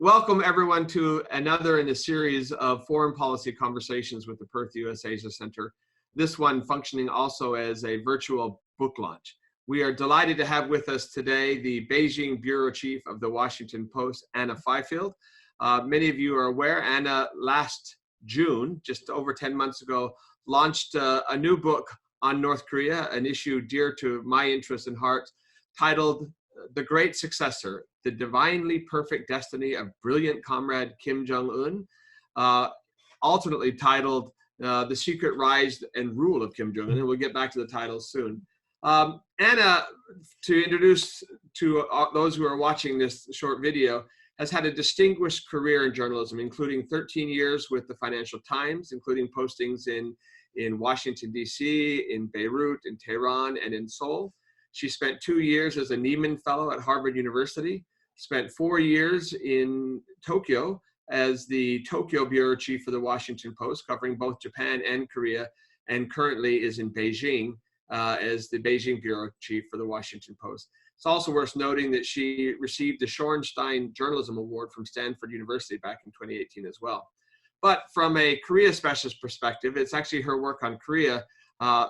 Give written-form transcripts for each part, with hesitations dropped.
Welcome everyone to another in a series of foreign policy conversations with the Perth U.S. Asia Center. This one functioning also as a virtual book launch. We are delighted to have with us today the Beijing Bureau Chief of the Washington Post, Anna Fifield. Many of you are aware, Anna last June, just over 10 months ago, launched a new book on North Korea, an issue dear to my interest and heart, titled The Great Successor, The Divinely Perfect Destiny of Brilliant Comrade Kim Jong Un, alternately titled The Secret Rise and Rule of Kim Jong Un, and we'll get back to the title soon. Anna, to introduce to those who are watching this short video, has had a distinguished career in journalism, including 13 years with the Financial Times, including postings in Washington, D.C., in Beirut, in Tehran, and in Seoul. She spent 2 years as a Nieman Fellow at Harvard University, spent 4 years in Tokyo as the Tokyo Bureau Chief for the Washington Post, covering both Japan and Korea, and currently is in Beijing as the Beijing Bureau Chief for the Washington Post. It's also worth noting that she received the Shorenstein Journalism Award from Stanford University back in 2018 as well. But from a Korea specialist perspective, it's actually her work on Korea,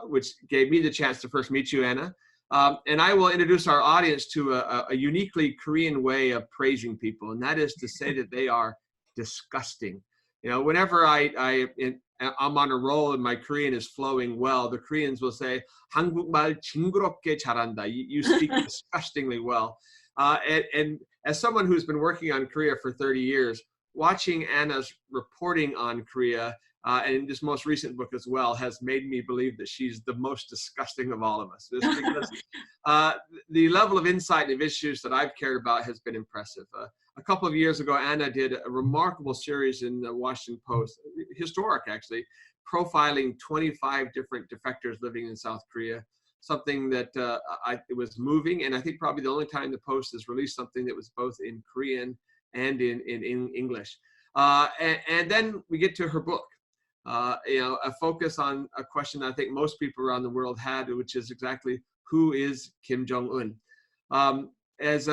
which gave me the chance to first meet you, Anna. And I will introduce our audience to a uniquely Korean way of praising people, and that is to say that they are disgusting. You know, whenever I'm on a roll and my Korean is flowing well, the Koreans will say, "한국말 징그럽게 잘한다." You speak disgustingly well. And as someone who's been working on Korea for 30 years, watching Anna's reporting on Korea, and this most recent book as well, has made me believe that she's the most disgusting of all of us. It's because the level of insight of issues that I've cared about has been impressive. A couple of years ago, Anna did a remarkable series in the Washington Post, historic actually, profiling 25 different defectors living in South Korea, something that it was moving, and I think probably the only time the Post has released something that was both in Korean and in English. And then we get to her book. A focus on a question I think most people around the world had, which is exactly who is Kim Jong Un. As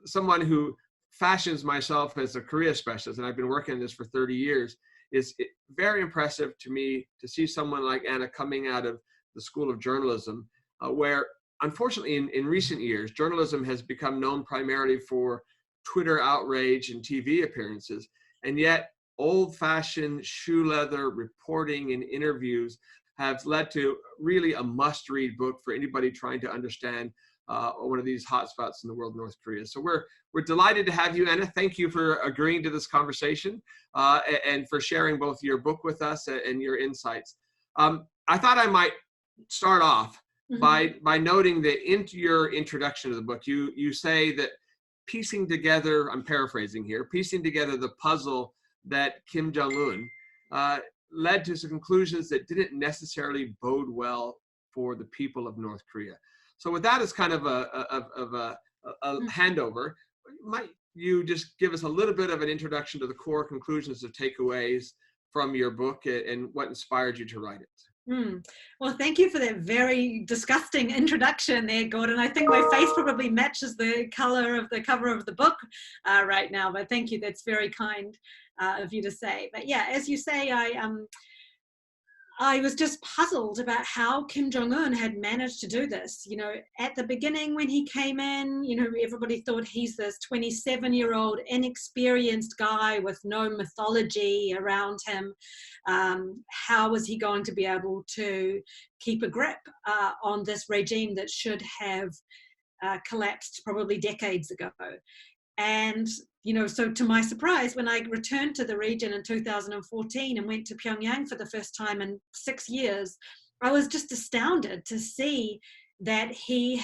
someone who fashions myself as a Korea specialist, and I've been working on this for 30 years, it's very impressive to me to see someone like Anna coming out of the School of Journalism, where unfortunately in recent years, journalism has become known primarily for Twitter outrage and TV appearances, and yet old-fashioned shoe leather reporting and interviews have led to really a must-read book for anybody trying to understand one of these hotspots in the world, North Korea. So we're delighted to have you, Anna. Thank you for agreeing to this conversation and for sharing both your book with us and your insights. I thought I might start off by noting that in your introduction to the book, you say that piecing together, I'm paraphrasing here, piecing together the puzzle that Kim Jong Un led to some conclusions that didn't necessarily bode well for the people of North Korea. So with that as kind of a handover, might you just give us a little bit of an introduction to the core conclusions or takeaways from your book and what inspired you to write it? Well, thank you for that very disgusting introduction there, Gordon. I think my face probably matches the color of the cover of the book right now, but thank you. That's very kind of you to say. But yeah, as you say, I was just puzzled about how Kim Jong-un had managed to do this. You know, at the beginning when he came in, you know, everybody thought he's this 27-year-old inexperienced guy with no mythology around him. How was he going to be able to keep a grip on this regime that should have collapsed probably decades ago? And, you know, so to my surprise, when I returned to the region in 2014 and went to Pyongyang for the first time in 6 years, I was just astounded to see that he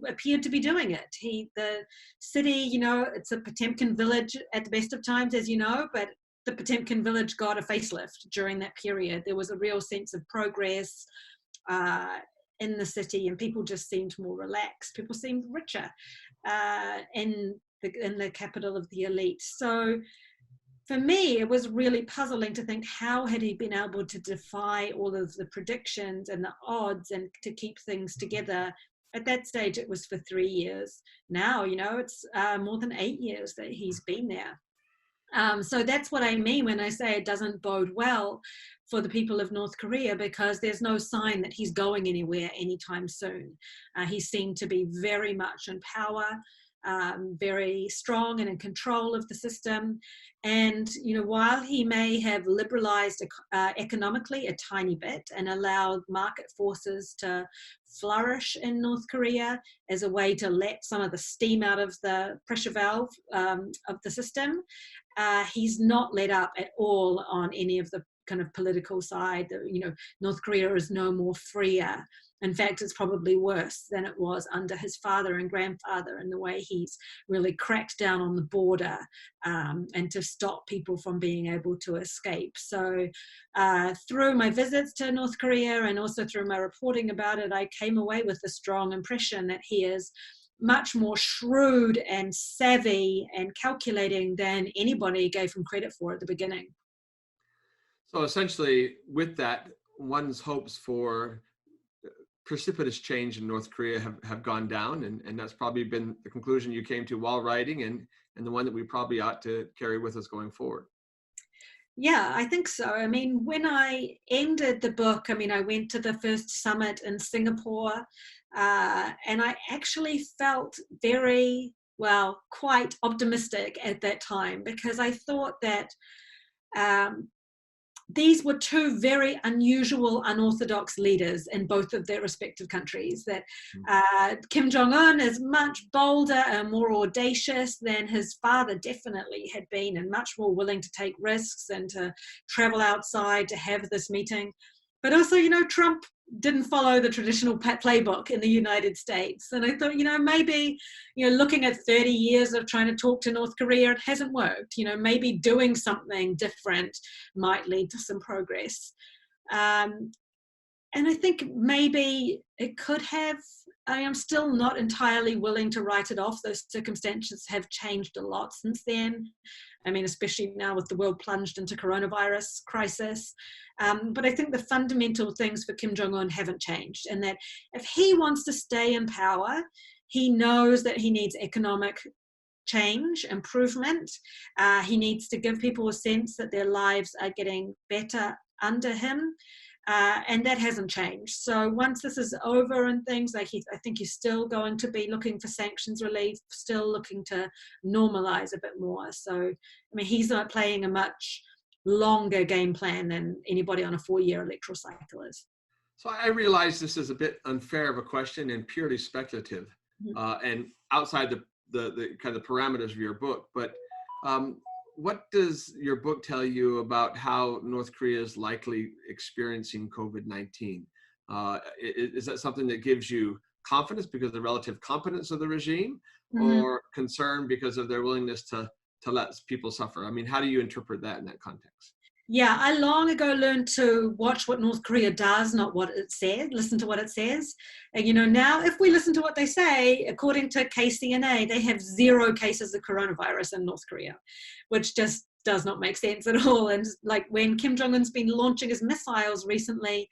appeared to be doing it. The city, you know, it's a Potemkin village at the best of times, as you know, but the Potemkin village got a facelift during that period. There was a real sense of progress in the city, and people just seemed more relaxed. People seemed richer in the capital of the elite. So for me, it was really puzzling to think, how had he been able to defy all of the predictions and the odds and to keep things together At that stage, it was for 3 years. Now, it's more than 8 years that he's been there. So that's what I mean when I say it doesn't bode well for the people of North Korea, because there's no sign that he's going anywhere anytime soon. He seemed to be very much in power, very strong and in control of the system. And, while he may have liberalized economically a tiny bit and allowed market forces to flourish in North Korea as a way to let some of the steam out of the pressure valve of the system, he's not let up at all on any of the kind of political side. North Korea is no more freer. In fact, it's probably worse than it was under his father and grandfather, in the way he's really cracked down on the border and to stop people from being able to escape. So through my visits to North Korea and also through my reporting about it, I came away with a strong impression that he is much more shrewd and savvy and calculating than anybody gave him credit for at the beginning. So essentially, with that, one's hopes for precipitous change in North Korea have gone down, and that's probably been the conclusion you came to while writing, and the one that we probably ought to carry with us going forward. Yeah, I think so. I mean, when I ended the book, I went to the first summit in Singapore, and I actually felt quite optimistic at that time, because I thought that these were two very unusual, unorthodox leaders in both of their respective countries. That Kim Jong Un is much bolder and more audacious than his father definitely had been, and much more willing to take risks and to travel outside to have this meeting. But also, Trump didn't follow the traditional playbook in the United States. And I thought, maybe, looking at 30 years of trying to talk to North Korea, it hasn't worked. Maybe doing something different might lead to some progress. And I think maybe it could have. I am still not entirely willing to write it off. Those circumstances have changed a lot since then. Especially now with the world plunged into coronavirus crisis. But I think the fundamental things for Kim Jong Un haven't changed, and that if he wants to stay in power, he knows that he needs economic change, improvement. He needs to give people a sense that their lives are getting better under him. And that hasn't changed. So once this is over and things, I think he's still going to be looking for sanctions relief, still looking to normalize a bit more. So, he's not playing a much longer game plan than anybody on a 4-year electoral cycle is. So I realize this is a bit unfair of a question and purely speculative, and outside the kind of parameters of your book, but what does your book tell you about how North Korea is likely experiencing COVID-19? Is that something that gives you confidence because of the relative competence of the regime, or concern because of their willingness to let people suffer? How do you interpret that in that context? Yeah, I long ago learned to watch what North Korea does, not what it says, listen to what it says. And, now if we listen to what they say, according to KCNA, they have 0 cases of coronavirus in North Korea, which just does not make sense at all. And like when Kim Jong-un's been launching his missiles recently,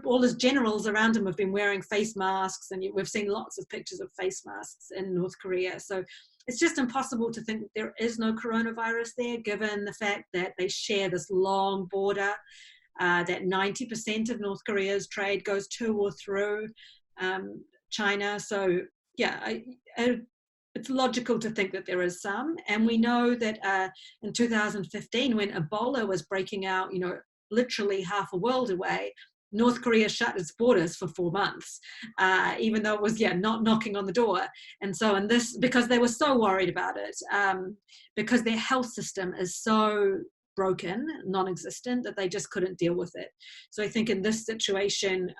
all his generals around him have been wearing face masks, and we've seen lots of pictures of face masks in North Korea. So it's just impossible to think that there is no coronavirus there, given the fact that they share this long border, that 90% of North Korea's trade goes to or through China. So yeah, it's logical to think that there is some. And we know that in 2015, when Ebola was breaking out, literally half a world away, North Korea shut its borders for 4 months, even though it was not knocking on the door. And so because they were so worried about it, because their health system is so broken, non-existent, that they just couldn't deal with it. So I think in this situation,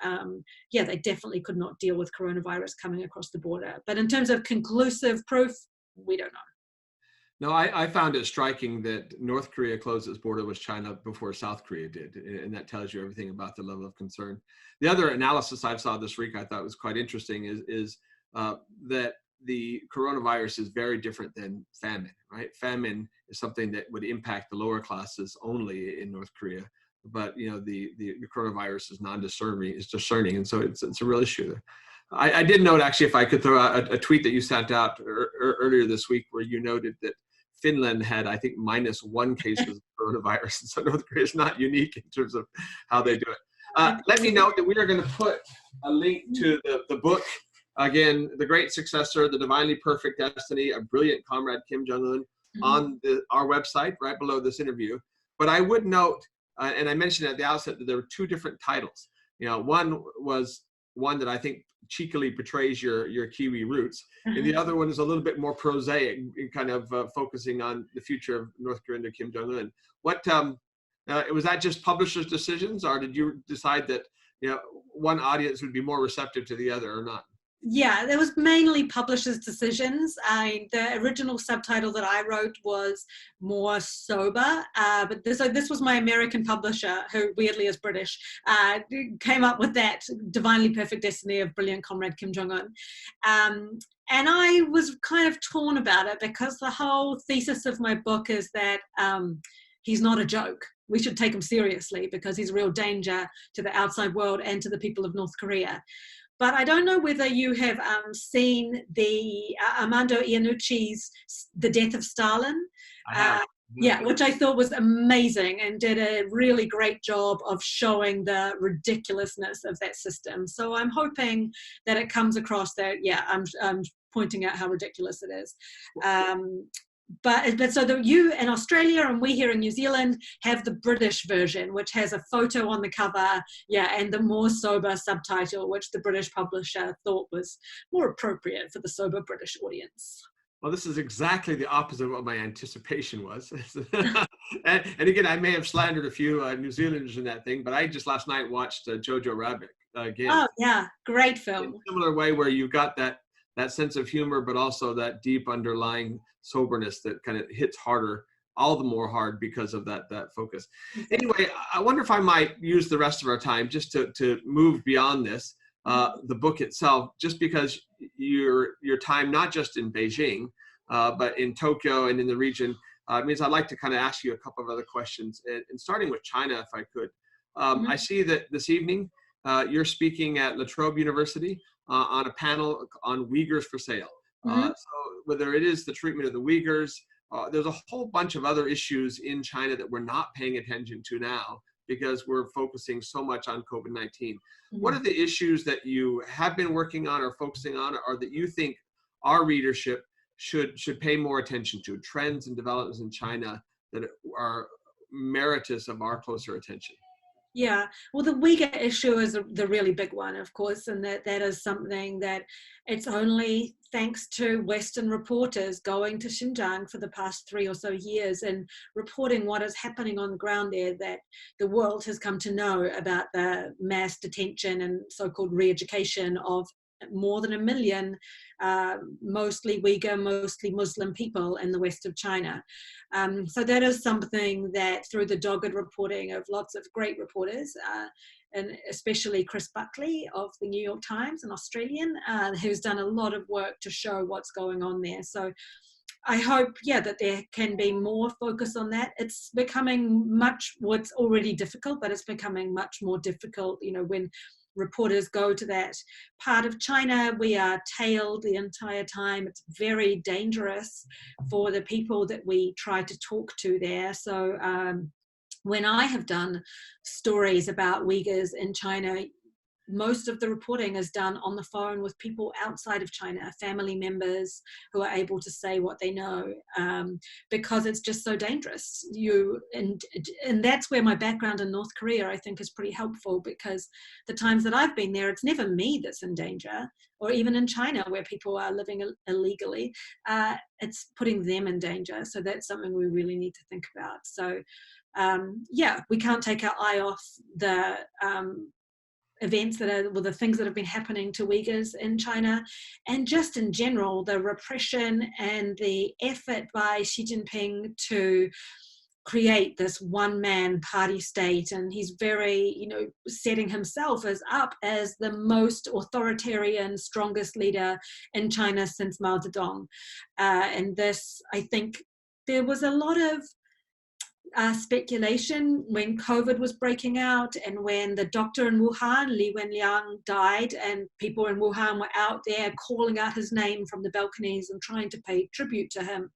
they definitely could not deal with coronavirus coming across the border. But in terms of conclusive proof, we don't know. No, I found it striking that North Korea closed its border with China before South Korea did, and that tells you everything about the level of concern. The other analysis I saw this week I thought was quite interesting is that the coronavirus is very different than famine, right? Famine is something that would impact the lower classes only in North Korea, but the coronavirus is non-discerning, is discerning, and so it's a real issue there. I did note, actually, if I could throw out a tweet that you sent out earlier this week, where you noted that Finland had, I think, -1 cases of coronavirus. So North Korea is not unique in terms of how they do it. Let me note that we are going to put a link to the book. Again, The Great Successor, The Divinely Perfect Destiny of Brilliant Comrade Kim Jong-un, on our website right below this interview. But I would note, and I mentioned at the outset, that there were 2 different titles. One was one that I think cheekily betrays your Kiwi roots, and the other one is a little bit more prosaic, kind of focusing on the future of North Korea under Kim Jong-un. What was that just publishers' decisions, or did you decide that one audience would be more receptive to the other, or not? Yeah, there was mainly publishers' decisions. The original subtitle that I wrote was more sober, but this was my American publisher, who weirdly is British, came up with that Divinely Perfect Destiny of Brilliant Comrade Kim Jong-un. And I was kind of torn about it, because the whole thesis of my book is that he's not a joke. We should take him seriously, because he's a real danger to the outside world and to the people of North Korea. But I don't know whether you have seen the Armando Iannucci's The Death of Stalin. Yeah, which I thought was amazing and did a really great job of showing the ridiculousness of that system. So I'm hoping that it comes across that, yeah, I'm pointing out how ridiculous it is. But so that you in Australia and we here in New Zealand have the British version, which has a photo on the cover, and the more sober subtitle, which the British publisher thought was more appropriate for the sober British audience. Well, this is exactly the opposite of what my anticipation was. and again, I may have slandered a few New Zealanders in that thing, but I just last night watched Jojo Rabbit again. Oh yeah, great film. In a similar way, where you got that sense of humor, but also that deep underlying soberness that kind of hits harder, all the more hard because of that focus. Anyway, I wonder if I might use the rest of our time just to move beyond this, the book itself, just because your time, not just in Beijing, but in Tokyo and in the region, means I'd like to kind of ask you a couple of other questions, and starting with China, if I could. I see that this evening you're speaking at La Trobe University on a panel on Uyghurs for sale. So whether it is the treatment of the Uyghurs, there's a whole bunch of other issues in China that we're not paying attention to now, because we're focusing so much on COVID-19. What are the issues that you have been working on or focusing on, or that you think our readership should pay more attention to, trends and developments in China that are meritorious of our closer attention? Yeah, well, the Uyghur issue is the really big one, of course, and that is something that it's only thanks to Western reporters going to Xinjiang for the past 3 or so years and reporting what is happening on the ground there that the world has come to know about the mass detention and so-called re-education of more than 1 million, mostly Uyghur, mostly Muslim people in the west of China. So that is something that, through the dogged reporting of lots of great reporters, and especially Chris Buckley of the New York Times, an Australian, who's done a lot of work to show what's going on there. So I hope, that there can be more focus on that. It's becoming it's already difficult, but it's becoming much more difficult, when reporters go to that part of China. We are tailed the entire time. It's very dangerous for the people that we try to talk to there. So when I have done stories about Uyghurs in China, most of the reporting is done on the phone with people outside of China, family members who are able to say what they know, because it's just so dangerous. And that's where my background in North Korea, I think, is pretty helpful, because the times that I've been there, it's never me that's in danger, or even in China where people are living illegally, it's putting them in danger. So that's something we really need to think about. So we can't take our eye off the events the things that have been happening to Uyghurs in China, and just in general, the repression and the effort by Xi Jinping to create this one-man party state. And he's very, setting himself up as the most authoritarian, strongest leader in China since Mao Zedong. And this, I think, there was a lot of speculation when COVID was breaking out and when the doctor in Wuhan, Li Wenliang, died, and people in Wuhan were out there calling out his name from the balconies and trying to pay tribute to him.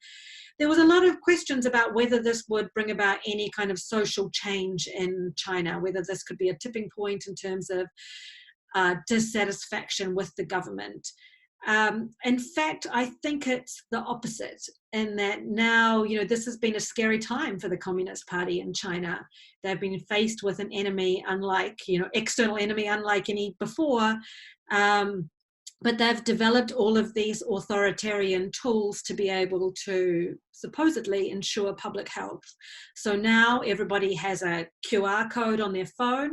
There was a lot of questions about whether this would bring about any kind of social change in China, whether this could be a tipping point in terms of dissatisfaction with the government. In fact, I think it's the opposite, in that now, this has been a scary time for the Communist Party in China. They've been faced with an enemy unlike, external enemy unlike any before. But they've developed all of these authoritarian tools to be able to supposedly ensure public health. So now everybody has a QR code on their phone,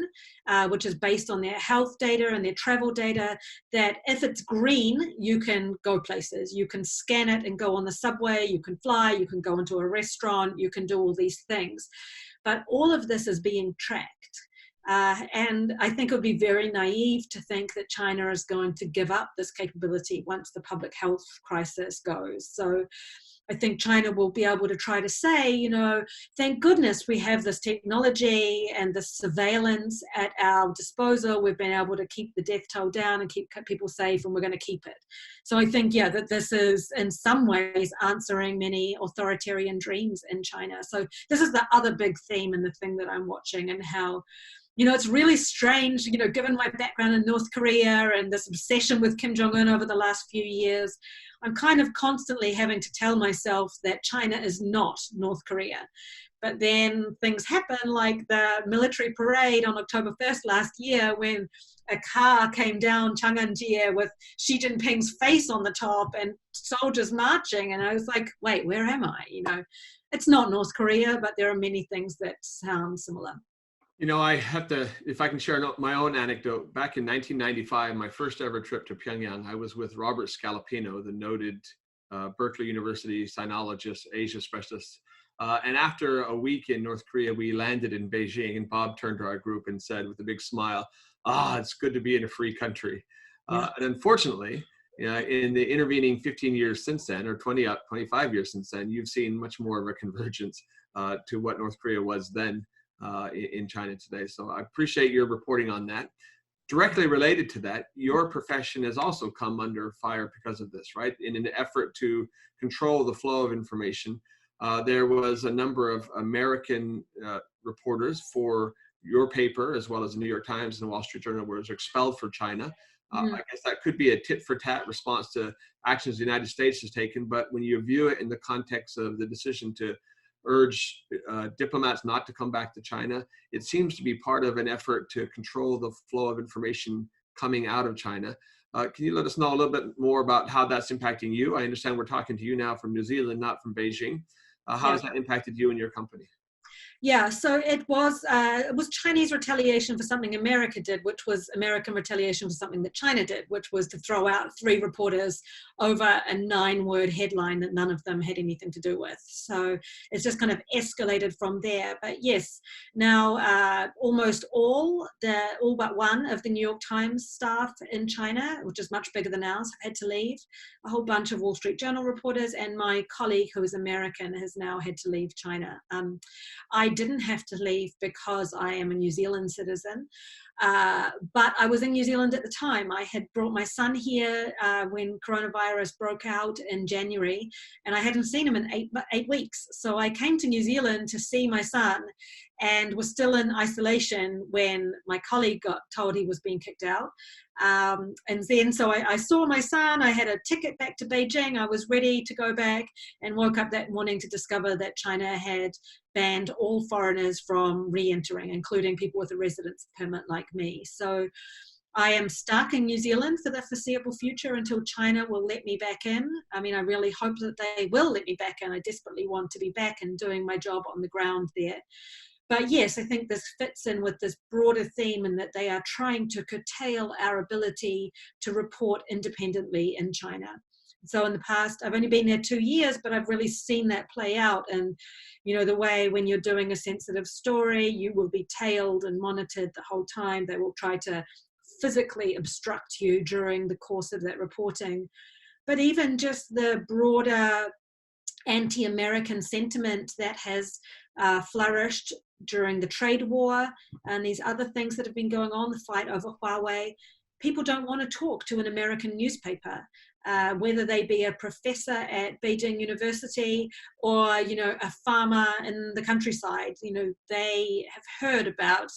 which is based on their health data and their travel data, that if it's green, you can go places. You can scan it and go on the subway, you can fly, you can go into a restaurant, you can do all these things. But all of this is being tracked. And I think it would be very naive to think that China is going to give up this capability once the public health crisis goes. So I think China will be able to try to say, thank goodness we have this technology and the surveillance at our disposal. We've been able to keep the death toll down and keep people safe, and we're going to keep it. So I think, that this is in some ways answering many authoritarian dreams in China. So this is the other big theme and the thing that I'm watching, and how it's really strange, given my background in North Korea and this obsession with Kim Jong Un over the last few years, I'm kind of constantly having to tell myself that China is not North Korea. But then things happen, like the military parade on October 1st last year, when a car came down Chang'an with Xi Jinping's face on the top and soldiers marching. And I was like, wait, where am I? It's not North Korea, but there are many things that sound similar. I have to, if I can share my own anecdote. Back in 1995, my first ever trip to Pyongyang, I was with Robert Scalapino, the noted Berkeley University sinologist, Asia specialist. And after a week in North Korea, we landed in Beijing, and Bob turned to our group and said with a big smile, it's good to be in a free country. And unfortunately, in the intervening 15 years since then, or 25 years since then, you've seen much more of a convergence to what North Korea was then. In China today. So I appreciate your reporting on that. Directly related to that, your profession has also come under fire because of this, right? In an effort to control the flow of information, there was a number of American reporters for your paper, as well as the New York Times and the Wall Street Journal, were expelled for China. I guess that could be a tit-for-tat response to actions the United States has taken, but when you view it in the context of the decision to urge diplomats not to come back to China, it seems to be part of an effort to control the flow of information coming out of China. Can you let us know a little bit more about how that's impacting you? I understand we're talking to you now from New Zealand, not from Beijing. How has that impacted you and your company? Yeah, so it was Chinese retaliation for something America did, which was American retaliation for something that China did, which was to throw out 3 reporters over a 9-word headline that none of them had anything to do with. So it's just kind of escalated from there. But yes, now almost all but one of the New York Times staff in China, which is much bigger than ours, had to leave. A whole bunch of Wall Street Journal reporters, and my colleague, who is American, has now had to leave China. I didn't have to leave because I am a New Zealand citizen, but I was in New Zealand at the time. I had brought my son here when coronavirus broke out in January, and I hadn't seen him in eight weeks. So I came to New Zealand to see my son and was still in isolation when my colleague got told he was being kicked out. And then so I saw my son, I had a ticket back to Beijing, I was ready to go back, and woke up that morning to discover that China had banned all foreigners from re-entering, including people with a residence permit like me. So I am stuck in New Zealand for the foreseeable future until China will let me back in. I mean, I really hope that they will let me back in. I desperately want to be back and doing my job on the ground there. But yes, I think this fits in with this broader theme in that they are trying to curtail our ability to report independently in China. So in the past, I've only been there 2 years, but I've really seen that play out. And, you know, the way when you're doing a sensitive story, you will be tailed and monitored the whole time. They will try to physically obstruct you during the course of that reporting. But even just the broader anti-American sentiment that has flourished during the trade war and these other things that have been going on, the fight over Huawei. People don't want to talk to an American newspaper, whether they be a professor at Beijing University or, you know, a farmer in the countryside. You know, they have heard about,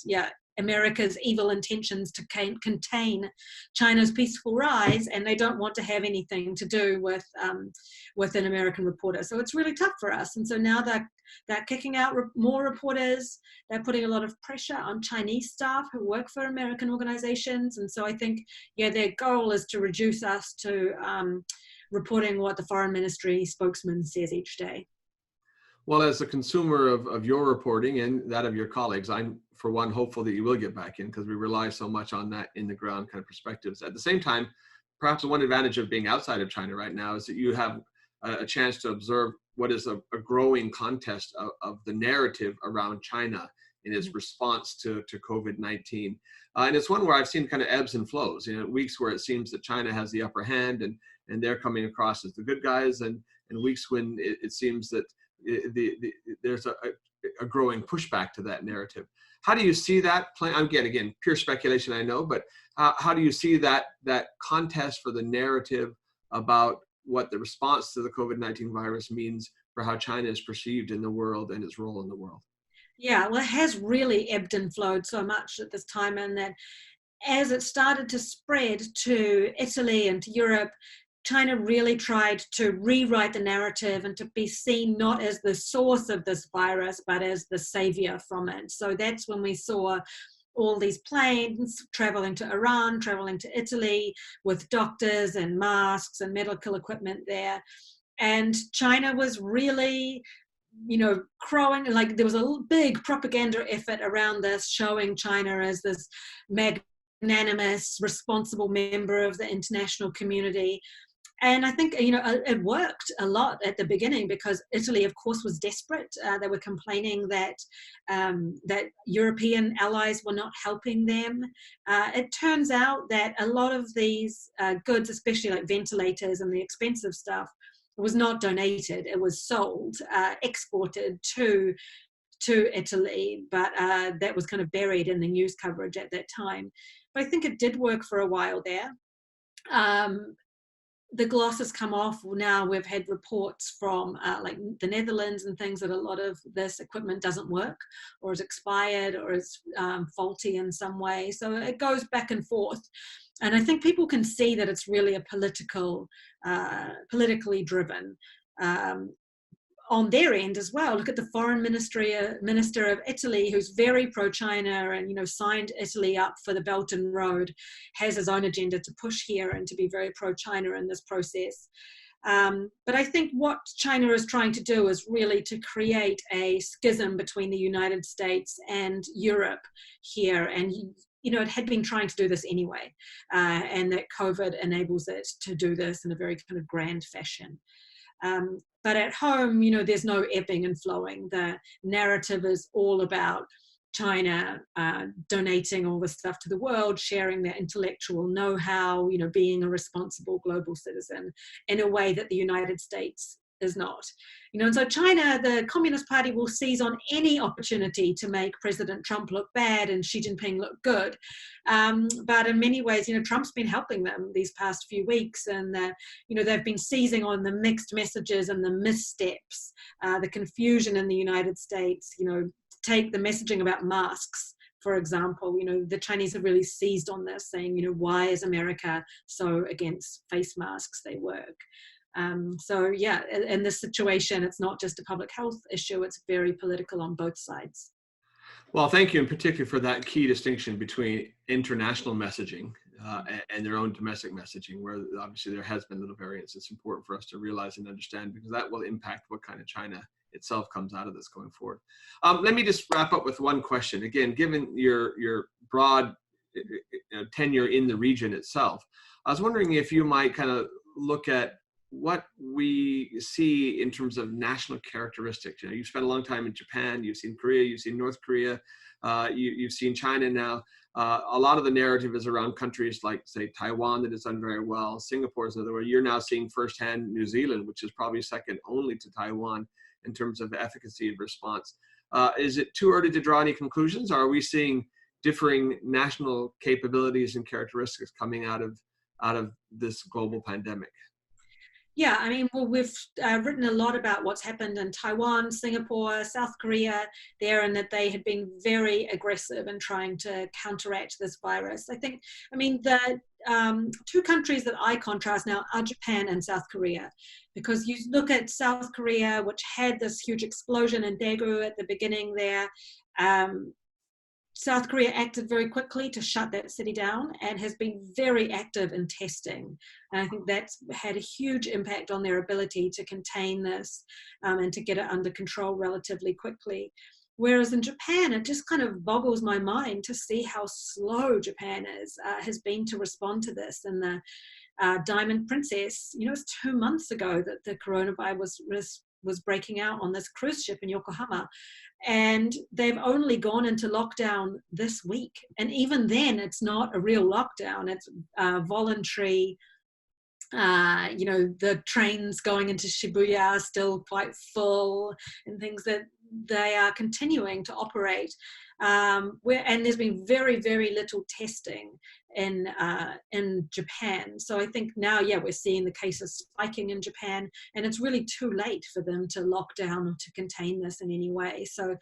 America's evil intentions to contain China's peaceful rise, and they don't want to have anything to do with an American reporter. So it's really tough for us. And so now they're kicking out more reporters. They're putting a lot of pressure on Chinese staff who work for American organizations. And so I think, their goal is to reduce us to reporting what the foreign ministry spokesman says each day. Well, as a consumer of your reporting and that of your colleagues, I'm, for one, hopeful that you will get back in, because we rely so much on that in the ground kind of perspectives. At the same time, perhaps one advantage of being outside of China right now is that you have a chance to observe what is a growing contest of the narrative around China in its response to COVID-19. And it's one where I've seen kind of ebbs and flows, weeks where it seems that China has the upper hand and they're coming across as the good guys, and weeks when it seems that there's a growing pushback to that narrative. How do you see that playing? Again, pure speculation, I know, but how do you see that contest for the narrative about what the response to the COVID-19 virus means for how China is perceived in the world and its role in the world? Yeah, well, it has really ebbed and flowed so much at this time, and that as it started to spread to Italy and to Europe, China really tried to rewrite the narrative and to be seen not as the source of this virus, but as the savior from it. So that's when we saw all these planes traveling to Iran, traveling to Italy with doctors and masks and medical equipment there. And China was really, crowing, like there was a big propaganda effort around this, showing China as this magnanimous, responsible member of the international community. And I think, it worked a lot at the beginning, because Italy, of course, was desperate. They were complaining that European allies were not helping them. It turns out that a lot of these goods, especially like ventilators and the expensive stuff, was not donated. It was sold, exported to Italy, but that was kind of buried in the news coverage at that time. But I think it did work for a while there. The gloss has come off. Now we've had reports from like the Netherlands and things that a lot of this equipment doesn't work, or is expired, or is faulty in some way. So it goes back and forth. And I think people can see that it's really a politically driven on their end as well. Look at the foreign minister of Italy, who's very pro-China and, signed Italy up for the Belt and Road, has his own agenda to push here and to be very pro-China in this process. But I think what China is trying to do is really to create a schism between the United States and Europe here. And, it had been trying to do this anyway, and that COVID enables it to do this in a very kind of grand fashion. But at home, there's no ebbing and flowing. The narrative is all about China donating all the stuff to the world, sharing their intellectual know-how, being a responsible global citizen in a way that the United States is not. And so China, the Communist Party, will seize on any opportunity to make President Trump look bad and Xi Jinping look good. But in many ways, Trump's been helping them these past few weeks, and they've been seizing on the mixed messages and the missteps, the confusion in the United States. Take the messaging about masks, for example. The Chinese have really seized on this, saying, why is America so against face masks? They work. So yeah, in this situation, it's not just a public health issue, it's very political on both sides. Well, thank you in particular for that key distinction between international messaging and their own domestic messaging, where obviously there has been little variance. It's important for us to realize and understand, because that will impact what kind of China itself comes out of this going forward. Let me just wrap up with one question. Again, given your broad tenure in the region itself, I was wondering if you might kind of look at what we see in terms of national characteristics. You've spent a long time in Japan, you've seen Korea, you've seen North Korea, you've seen China now. A lot of the narrative is around countries like, say, Taiwan, that has done very well. Singapore is another one. You're now seeing firsthand New Zealand, which is probably second only to Taiwan in terms of efficacy of response. Is it too early to draw any conclusions? Or are we seeing differing national capabilities and characteristics coming out of this global pandemic? Yeah, I mean, well, we've written a lot about what's happened in Taiwan, Singapore, South Korea there, and that they had been very aggressive in trying to counteract this virus. I think, I mean, the two countries that I contrast now are Japan and South Korea, because you look at South Korea, which had this huge explosion in Daegu at the beginning there. South Korea acted very quickly to shut that city down and has been very active in testing. And I think that's had a huge impact on their ability to contain this and to get it under control relatively quickly. Whereas in Japan, it just kind of boggles my mind to see how slow Japan has been to respond to this. And the Diamond Princess, you know, it's 2 months ago that the coronavirus was breaking out on this cruise ship in Yokohama. And they've only gone into lockdown this week. And even then, it's not a real lockdown. It's voluntary. You know, the trains going into Shibuya are still quite full and things that they are continuing to operate. And there's been very, very little testing in Japan. So I think now, yeah, we're seeing the cases spiking in Japan, and it's really too late for them to lock down or to contain this in any way. So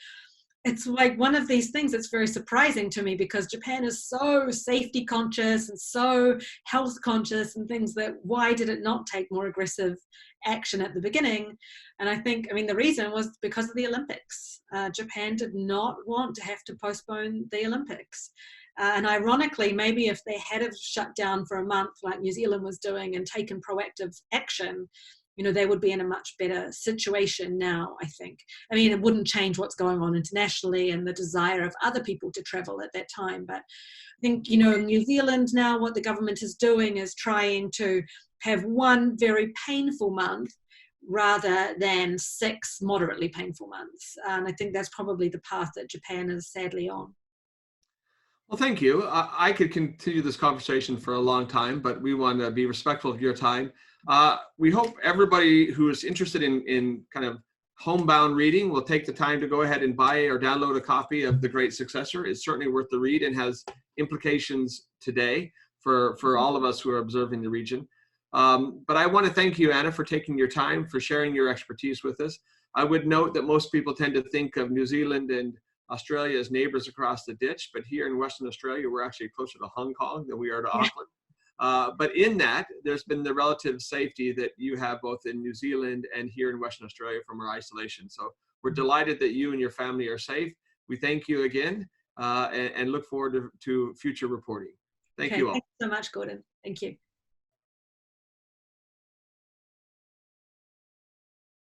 it's like one of these things that's very surprising to me, because Japan is so safety conscious and so health conscious and things, that why did it not take more aggressive action at the beginning? And I think, I mean, the reason was because of the Olympics. Japan did not want to have to postpone the Olympics. And ironically, maybe if they had have shut down for a month like New Zealand was doing and taken proactive action, you know, they would be in a much better situation now, I think. I mean, it wouldn't change what's going on internationally and the desire of other people to travel at that time. But I think, you know, in New Zealand now, what the government is doing is trying to have one very painful month rather than 6 moderately painful months. And I think that's probably the path that Japan is sadly on. Well, thank you. I could continue this conversation for a long time, but we want to be respectful of your time. We hope everybody who is interested in kind of homebound reading will take the time to go ahead and buy or download a copy of The Great Successor. It's certainly worth the read and has implications today for all of us who are observing the region. But I want to thank you, Anna, for taking your time, for sharing your expertise with us. I would note that most people tend to think of New Zealand and Australia as neighbors across the ditch, but here in Western Australia, we're actually closer to Hong Kong than we are to Auckland. But in that, there's been the relative safety that you have both in New Zealand and here in Western Australia from our isolation. So we're delighted that you and your family are safe. We thank you again and look forward to future reporting. Thank you all. Thanks so much, Gordon. Thank you.